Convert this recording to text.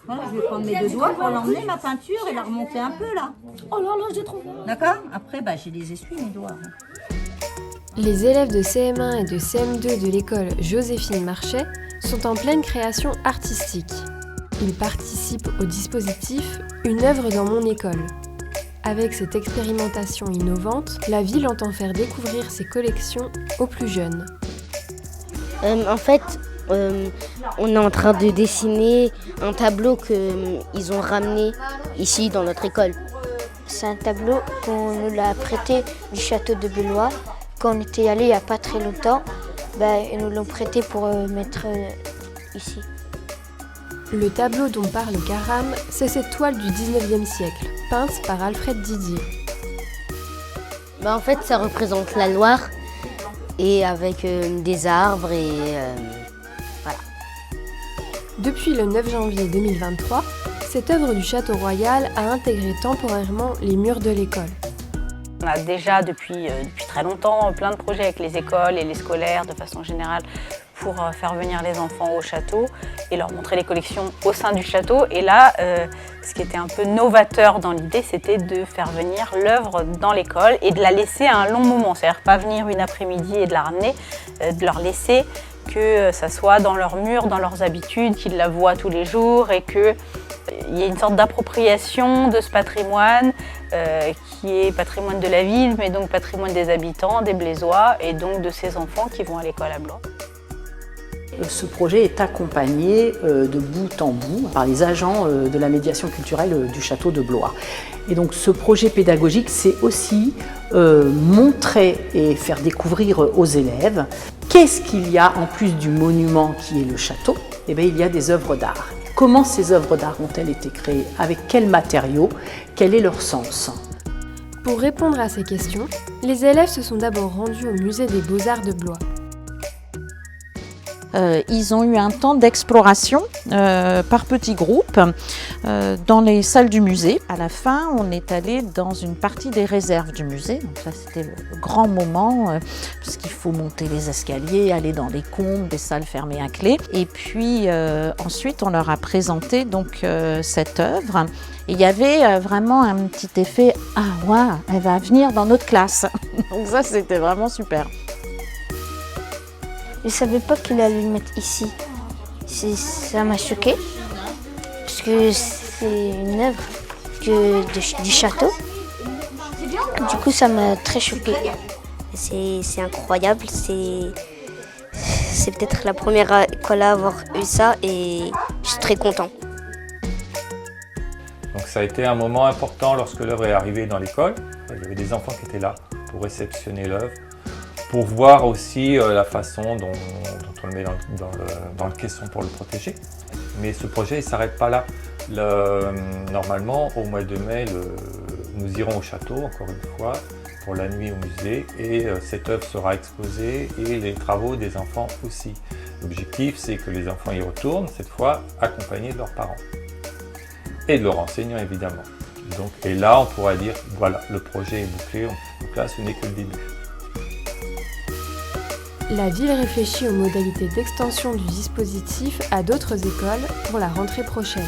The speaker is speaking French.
Voilà, je vais prendre mes deux doigts pour l'emmener, ma peinture, et la remonter un peu là. Oh là là, j'ai trop peur. D'accord? Après, j'ai les essuie, mes doigts. Les élèves de CM1 et de CM2 de l'école Joséphine Marchais sont en pleine création artistique. Ils participent au dispositif Une œuvre dans mon école. Avec cette expérimentation innovante, la ville entend faire découvrir ses collections aux plus jeunes. En fait, on est en train de dessiner un tableau qu'ils ont ramené ici dans notre école. C'est un tableau qu'on nous l'a prêté du château de Blois. Quand on était allé il n'y a pas très longtemps, ils nous l'ont prêté pour mettre ici. Le tableau dont parle Karam, c'est cette toile du 19e siècle, peinte par Alfred Didier. En fait, ça représente la Loire et avec des arbres et voilà. Depuis le 9 janvier 2023, cette œuvre du Château Royal a intégré temporairement les murs de l'école. On a déjà depuis très longtemps plein de projets avec les écoles et les scolaires de façon générale pour faire venir les enfants au château et leur montrer les collections au sein du château. Et là, ce qui était un peu novateur dans l'idée, c'était de faire venir l'œuvre dans l'école et de la laisser à un long moment. C'est-à-dire pas venir une après-midi et de la ramener, de leur laisser que ça soit dans leurs murs, dans leurs habitudes, qu'ils la voient tous les jours et qu'il y ait une sorte d'appropriation de ce patrimoine qui est patrimoine de la ville, mais donc patrimoine des habitants, des Blésois et donc de ces enfants qui vont à l'école à Blois. Ce projet est accompagné de bout en bout par les agents de la médiation culturelle du château de Blois. Et donc ce projet pédagogique, c'est aussi montrer et faire découvrir aux élèves qu'est-ce qu'il y a en plus du monument qui est le château. Eh bien, il y a des œuvres d'art. Comment ces œuvres d'art ont-elles été créées? Avec quels matériaux? Quel est leur sens? Pour répondre à ces questions, les élèves se sont d'abord rendus au musée des Beaux-Arts de Blois. Ils ont eu un temps d'exploration par petits groupes dans les salles du musée. À la fin, on est allé dans une partie des réserves du musée. Donc ça, c'était le grand moment parce qu'il faut monter les escaliers, aller dans les combles, des salles fermées à clé. Et puis ensuite, on leur a présenté donc cette œuvre. Et il y avait vraiment un petit effet « Ah, waouh, elle va venir dans notre classe !» Donc ça, c'était vraiment super. Je ne savais pas qu'il allait le mettre ici. Ça m'a choqué, parce que c'est une œuvre du château. Du coup, ça m'a très choqué. C'est incroyable, c'est peut-être la première école à avoir eu ça et je suis très content. Donc ça a été un moment important lorsque l'œuvre est arrivée dans l'école. Il y avait des enfants qui étaient là pour réceptionner l'œuvre, pour voir aussi la façon dont on le met dans le caisson pour le protéger. Mais ce projet ne s'arrête pas là. Normalement, au mois de mai, nous irons au château, encore une fois, pour la nuit au musée, et cette œuvre sera exposée et les travaux des enfants aussi. L'objectif, c'est que les enfants y retournent, cette fois accompagnés de leurs parents. Et de leurs enseignants, évidemment. Donc, et là, on pourra dire, voilà, le projet est bouclé, donc là, ce n'est que le début. La ville réfléchit aux modalités d'extension du dispositif à d'autres écoles pour la rentrée prochaine.